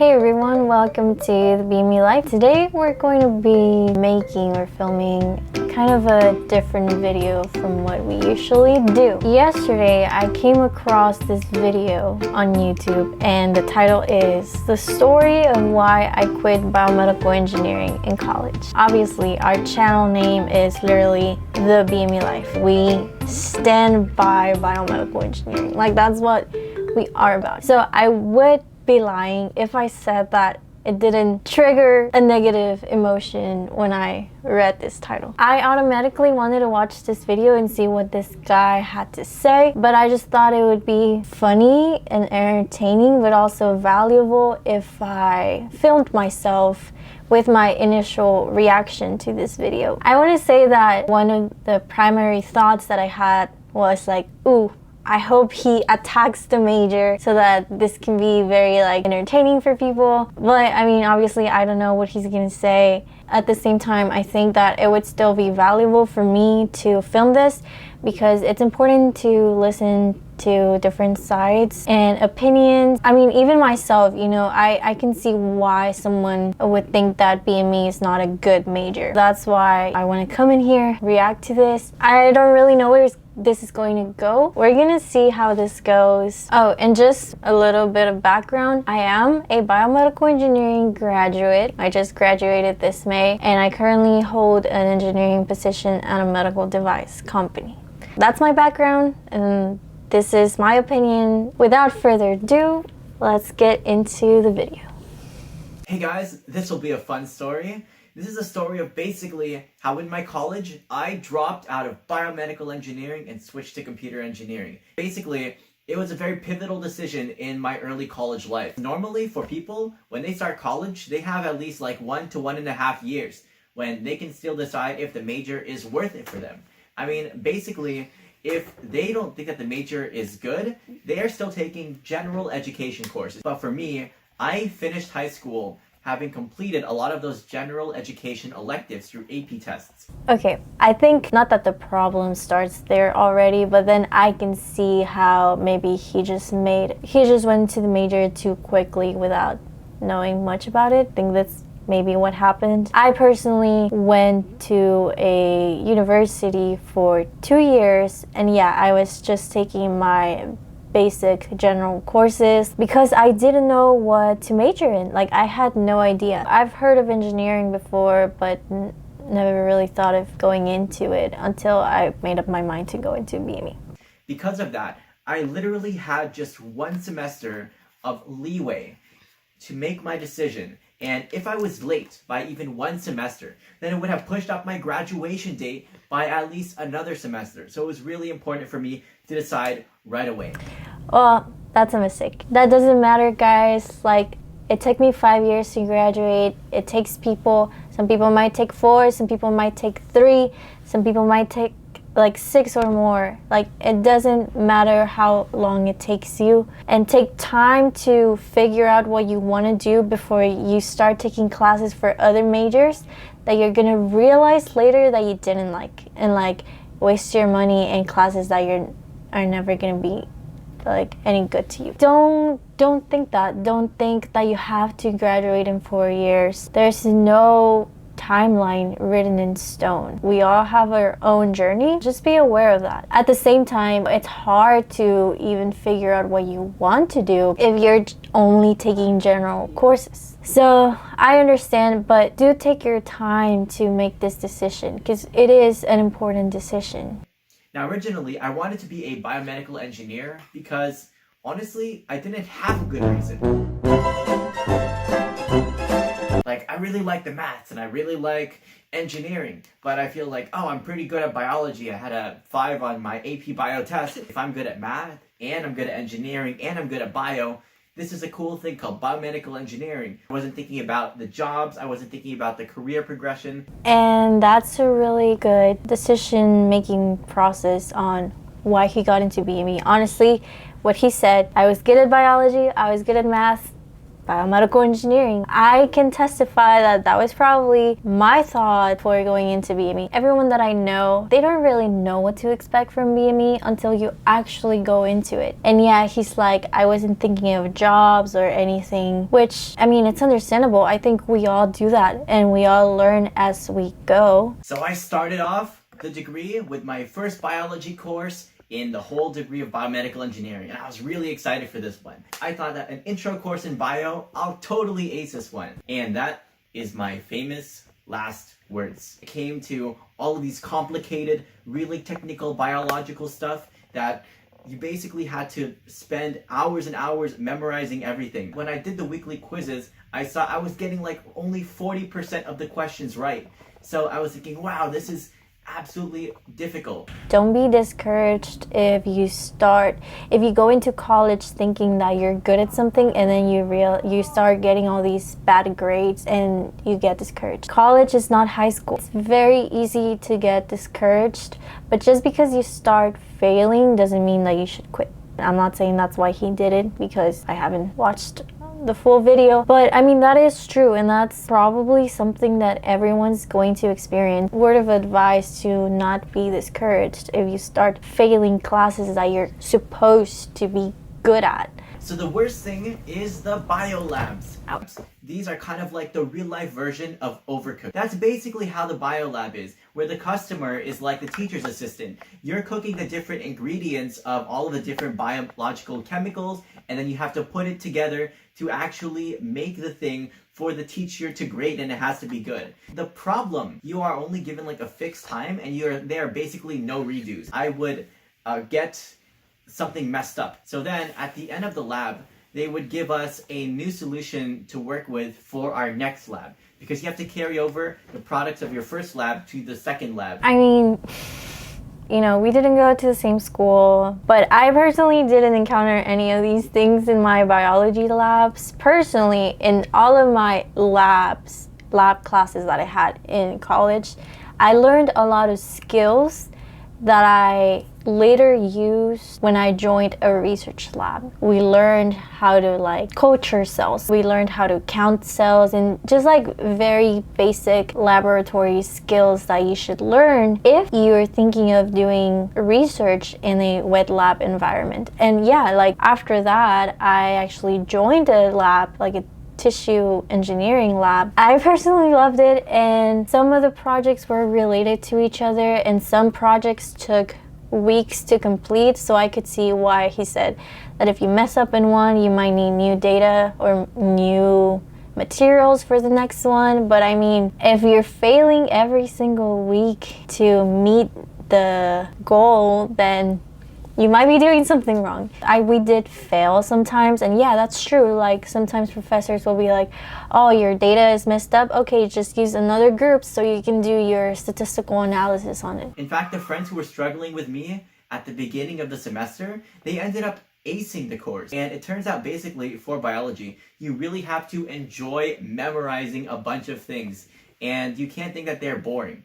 Hey everyone, welcome to the BME Life. Today we're going to be making or filming kind of a different video from what we usually do. Yesterday I came across this video on YouTube and the title is The Story of Why I Quit Biomedical Engineering in College. Obviously our channel name is literally The BME Life. We stand by biomedical engineering. Like that's what we are about. So I would be lying if I said that it didn't trigger a negative emotion when I read this title. I automatically wanted to watch this video and see what this guy had to say, but I just thought it would be funny and entertaining, but also valuable if I filmed myself with my initial reaction to this video. I want to say that one of the primary thoughts that I had was like, ooh, I hope he attacks the major so that this can be very entertaining for people. But I mean, obviously I don't know what he's gonna say. At the same time, I think that it would still be valuable for me to film this because it's important to listen to different sides and opinions. I mean, even myself, you know, I can see why someone would think that BME is not a good major. That's why I want to come in here, react to this. I don't really know where this is going to go. We're gonna see how this goes. Oh, and just a little bit of background. I am a biomedical engineering graduate. I just graduated this May, and I currently hold an engineering position at a medical device company. That's my background, and this is my opinion. Without further ado, let's get into the video. Hey guys, this will be a fun story. This is a story of basically how in my college, I dropped out of biomedical engineering and switched to computer engineering. Basically, it was a very pivotal decision in my early college life. Normally for people, when they start college, they have at least 1 to 1.5 years when they can still decide if the major is worth it for them. I mean, basically, if they don't think that the major is good, they are still taking general education courses. But for me, I finished high school having completed a lot of those general education electives through AP tests. Okay, I think not that the problem starts there already, but then I can see how maybe he just went to the major too quickly without knowing much about it. I think that's maybe what happened. I personally went to a university for 2 years, and yeah, I was just taking my basic general courses because I didn't know what to major in. I had no idea. I've heard of engineering before, but never really thought of going into it until I made up my mind to go into BME. Because of that, I literally had just 1 semester of leeway to make my decision. And if I was late by even 1 semester, then it would have pushed up my graduation date by at least another semester. So it was really important for me to decide right away. Well, that's a mistake. That doesn't matter, guys. It took me 5 years to graduate. It takes people, some people might take 4, some people might take 3, some people might take 6 or more. It doesn't matter how long it takes you, and take time to figure out what you want to do before you start taking classes for other majors that you're gonna realize later that you didn't like, and waste your money in classes that are never gonna be any good to you. Don't think that. Don't think that you have to graduate in 4 years. There's no timeline written in stone. We all have our own journey. Just be aware of that. At the same time, it's hard to even figure out what you want to do if you're only taking general courses. So I understand, but do take your time to make this decision because it is an important decision. Now, originally, I wanted to be a biomedical engineer because, honestly, I didn't have a good reason. I really like the maths and I really like engineering, but I feel I'm pretty good at biology. I had a 5 on my AP bio test. If I'm good at math and I'm good at engineering and I'm good at bio, this is a cool thing called biomedical engineering. I wasn't thinking about the jobs. I wasn't thinking about the career progression. And that's a really good decision-making process on why he got into BME. Honestly, what he said, I was good at biology, I was good at math, biomedical engineering. I can testify that that was probably my thought before going into BME. Everyone that I know, they don't really know what to expect from BME until you actually go into it. And yeah, he's like, I wasn't thinking of jobs or anything, which, I mean, it's understandable. I think we all do that and we all learn as we go. So I started off the degree with my first biology course in the whole degree of biomedical engineering, and I was really excited for this one. I thought that an intro course in bio, I'll totally ace this one. And that is my famous last words. It came to all of these complicated, really technical biological stuff that you basically had to spend hours and hours memorizing everything. When I did the weekly quizzes, I saw I was getting like only 40% of the questions right. So I was thinking, wow, this is absolutely difficult. Don't be discouraged if you go into college thinking that you're good at something and then you start getting all these bad grades and you get discouraged. College is not high school. It's very easy to get discouraged, but just because you start failing doesn't mean that you should quit. I'm not saying that's why he did it, because I haven't watched the full video, but I mean, that is true, and that's probably something that everyone's going to experience. Word of advice to not be discouraged if you start failing classes that you're supposed to be good at. So the worst thing is the biolabs. These are kind of like the real life version of Overcooked. That's basically how the biolab is, where the customer is like the teacher's assistant. You're cooking the different ingredients of all of the different biological chemicals, and then you have to put it together to actually make the thing for the teacher to grade, and it has to be good. The problem, you are only given like a fixed time, and there are basically no redos. I would get something messed up. So then at the end of the lab, they would give us a new solution to work with for our next lab, because you have to carry over the products of your first lab to the second lab. I mean, you know, we didn't go to the same school, but I personally didn't encounter any of these things in my biology labs. Personally, in all of my lab classes that I had in college, I learned a lot of skills that I later used when I joined a research lab. We learned how to like culture cells. We learned how to count cells, and just like very basic laboratory skills that you should learn if you're thinking of doing research in a wet lab environment. And yeah, like after that, I actually joined a lab, like a tissue engineering lab. I personally loved it, and some of the projects were related to each other, and some projects took weeks to complete, so I could see why he said that if you mess up in one, you might need new data or new materials for the next one. But I mean, if you're failing every single week to meet the goal, then you might be doing something wrong. We did fail sometimes, and yeah, that's true. Like sometimes professors will be like, oh, your data is messed up. Okay, just use another group so you can do your statistical analysis on it. In fact, the friends who were struggling with me at the beginning of the semester, they ended up acing the course. And it turns out basically for biology, you really have to enjoy memorizing a bunch of things, and you can't think that they're boring.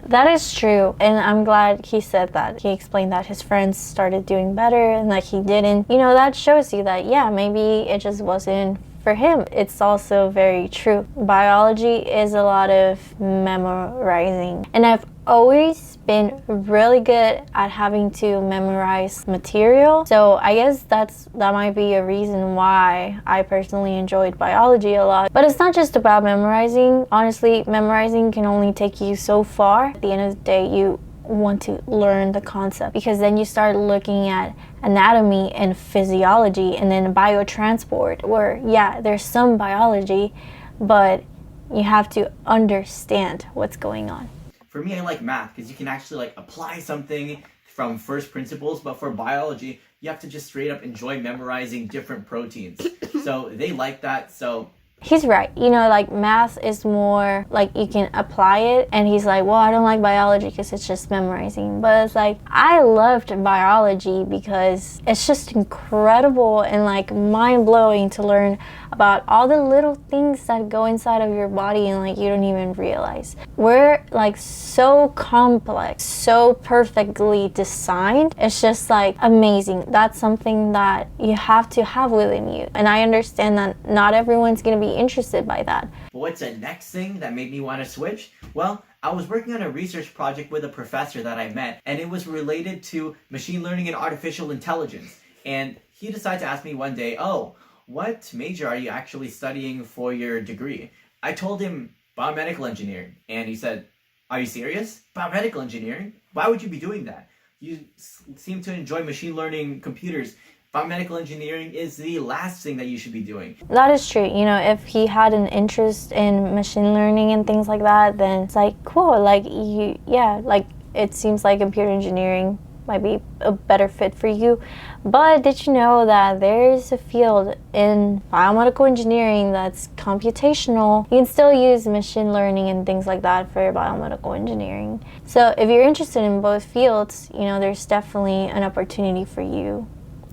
That is true, and I'm glad he said that. He explained that his friends started doing better and that he didn't. You know, that shows you that, yeah, maybe it just wasn't for him. It's also very true. Biology is a lot of memorizing, and I've always been really good at having to memorize material. So I guess that might be a reason why I personally enjoyed biology a lot. But it's not just about memorizing. Honestly, memorizing can only take you so far. At the end of the day, you want to learn the concept, because then you start looking at anatomy and physiology and then biotransport, where yeah, there's some biology, but you have to understand what's going on. For me, I like math because you can actually like apply something from first principles, but for biology, you have to just straight up enjoy memorizing different proteins. So they like that, so He's right. You know, like math is more like you can apply it, and he's like, well, I don't like biology because it's just memorizing. But it's like, I loved biology because it's just incredible and like mind-blowing to learn about all the little things that go inside of your body and like you don't even realize. We're like so complex, so perfectly designed. It's just like amazing. That's something that you have to have within you. And I understand that not everyone's going to be interested by that. What's the next thing that made me want to switch? Well, I was working on a research project with a professor that I met, and it was related to machine learning and artificial intelligence. And he decided to ask me one day, oh, what major are you actually studying for your degree? I told him biomedical engineering, and he said, are you serious? Biomedical engineering? Why would you be doing that? You seem to enjoy machine learning computers. Biomedical engineering is the last thing that you should be doing. That is true. You know, if he had an interest in machine learning and things like that, then it's like, cool. Like, like it seems like computer engineering might be a better fit for you. But did you know that there's a field in biomedical engineering that's computational? You can still use machine learning and things like that for biomedical engineering. So if you're interested in both fields, you know, there's definitely an opportunity for you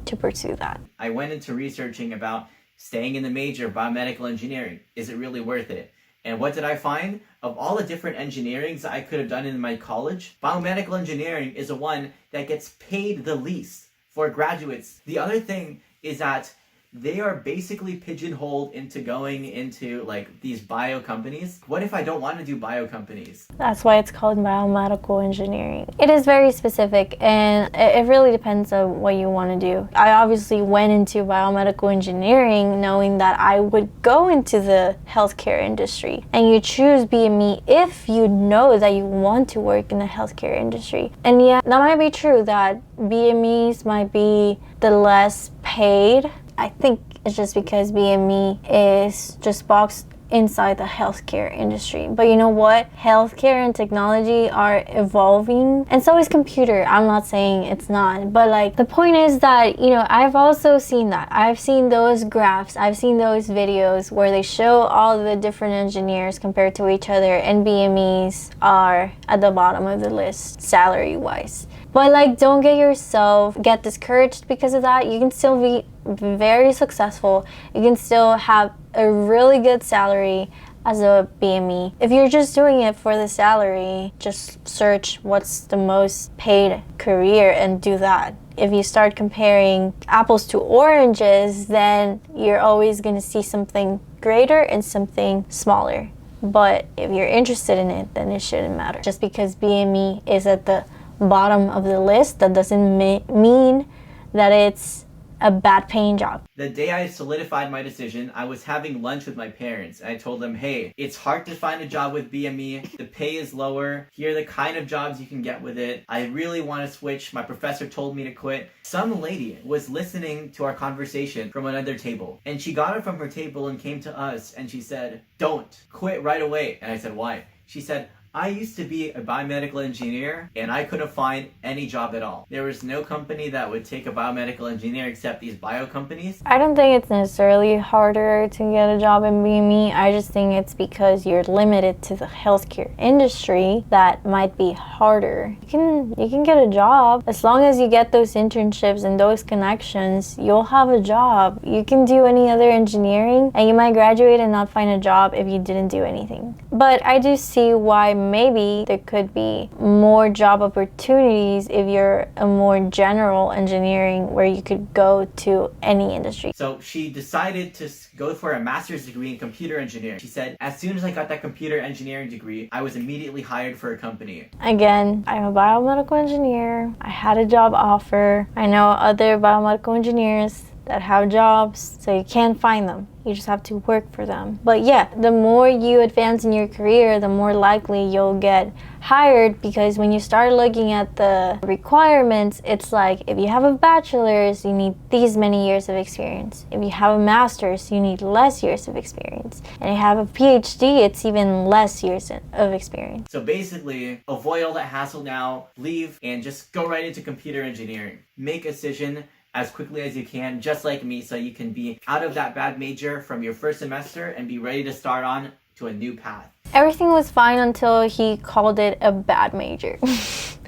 to pursue that. I went into researching about staying in the major of biomedical engineering. Is it really worth it? And what did I find? Of all the different engineerings that I could have done in my college, biomedical engineering is the one that gets paid the least for graduates. The other thing is that they are basically pigeonholed into going into like these bio companies. What if I don't want to do bio companies? That's why it's called biomedical engineering. It is very specific, and it really depends on what you want to do. I obviously went into biomedical engineering knowing that I would go into the healthcare industry, and you choose BME if you know that you want to work in the healthcare industry. And yeah, that might be true that BMEs might be the less paid. I think it's just because BME is just boxed inside the healthcare industry. But you know what? Healthcare and technology are evolving, and so is computer. I'm not saying it's not, but like the point is that, you know, I've also seen that. I've seen those graphs, I've seen those videos where they show all the different engineers compared to each other, and BMEs are at the bottom of the list salary wise. But like, don't get discouraged because of that. You can still be very successful. You can still have a really good salary as a BME. If you're just doing it for the salary, just search what's the most paid career and do that. If you start comparing apples to oranges, then you're always going to see something greater and something smaller. But if you're interested in it, then it shouldn't matter. Just because BME is at the bottom of the list, that doesn't mean that it's a bad paying job. The day I solidified my decision, I was having lunch with my parents. I told them, hey, it's hard to find a job with BME. The pay is lower. Here are the kind of jobs you can get with it. I really want to switch. My professor told me to quit. Some lady was listening to our conversation from another table, and she got up from her table and came to us, and she said, don't quit right away. And I said, why? She said, I used to be a biomedical engineer, and I couldn't find any job at all. There was no company that would take a biomedical engineer except these bio companies. I don't think it's necessarily harder to get a job in BME. I just think it's because you're limited to the healthcare industry that might be harder. You can get a job. As long as you get those internships and those connections, you'll have a job. You can do any other engineering, and you might graduate and not find a job if you didn't do anything. But I do see why maybe there could be more job opportunities if you're a more general engineering where you could go to any industry. So she decided to go for a master's degree in computer engineering. She said, as soon as I got that computer engineering degree, I was immediately hired for a company. Again, I'm a biomedical engineer. I had a job offer. I know other biomedical engineers that have jobs, so you can't find them. You just have to work for them. But yeah, the more you advance in your career, the more likely you'll get hired, because when you start looking at the requirements, it's like if you have a bachelor's, you need these many years of experience. If you have a master's, you need less years of experience. And if you have a PhD, it's even less years of experience. So basically, avoid all that hassle now, leave, and just go right into computer engineering. Make a decision as quickly as you can, just like me, so you can be out of that bad major from your first semester and be ready to start on to a new path. Everything was fine until he called it a bad major.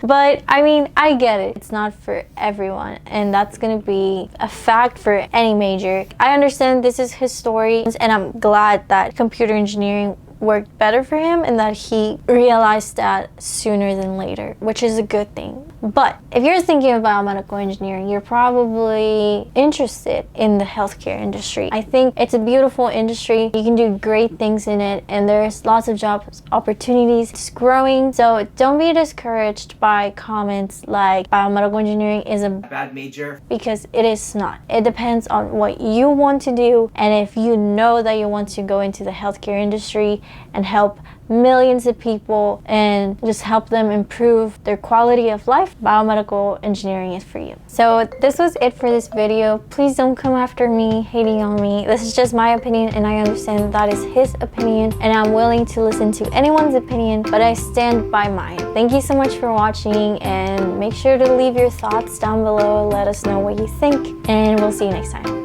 But I mean, I get it. It's not for everyone, and that's gonna be a fact for any major. I understand this is his story, and I'm glad that computer engineering worked better for him and that he realized that sooner than later, which is a good thing. But if you're thinking of biomedical engineering, you're probably interested in the healthcare industry. I think it's a beautiful industry. You can do great things in it, and there's lots of job opportunities. It's growing, so don't be discouraged by comments like biomedical engineering is a bad major, because it is not. It depends on what you want to do, and if you know that you want to go into the healthcare industry and help millions of people and just help them improve their quality of life, biomedical engineering is for you. So this was it for this video. Please don't come after me, hating on me. This is just my opinion, and I understand that is his opinion, and I'm willing to listen to anyone's opinion, but I stand by mine. Thank you so much for watching, and make sure to leave your thoughts down below. Let us know what you think, and we'll see you next time.